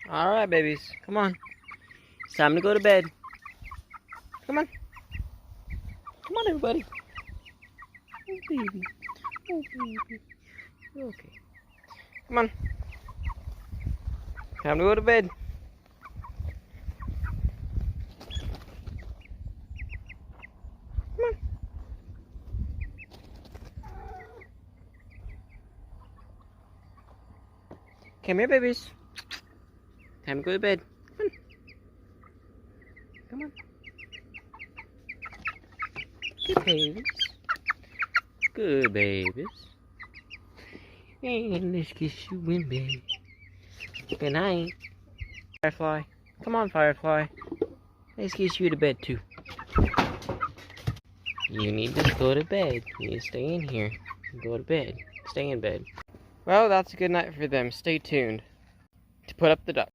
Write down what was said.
Alright, babies. Come on. It's time to go to bed. Come on. Come on, everybody. Oh, baby. Oh, baby. Okay. Come on. Time to go to bed. Come on. Come here, babies. Time to go to bed. Come on. Come on. Good babies. Good babies. And let's kiss you in bed. Good night. Firefly. Come on, Firefly. Let's kiss you to bed too. You need to go to bed. You need to stay in here. Go to bed. Stay in bed. Well, that's a good night for them. Stay tuned to put up the duck.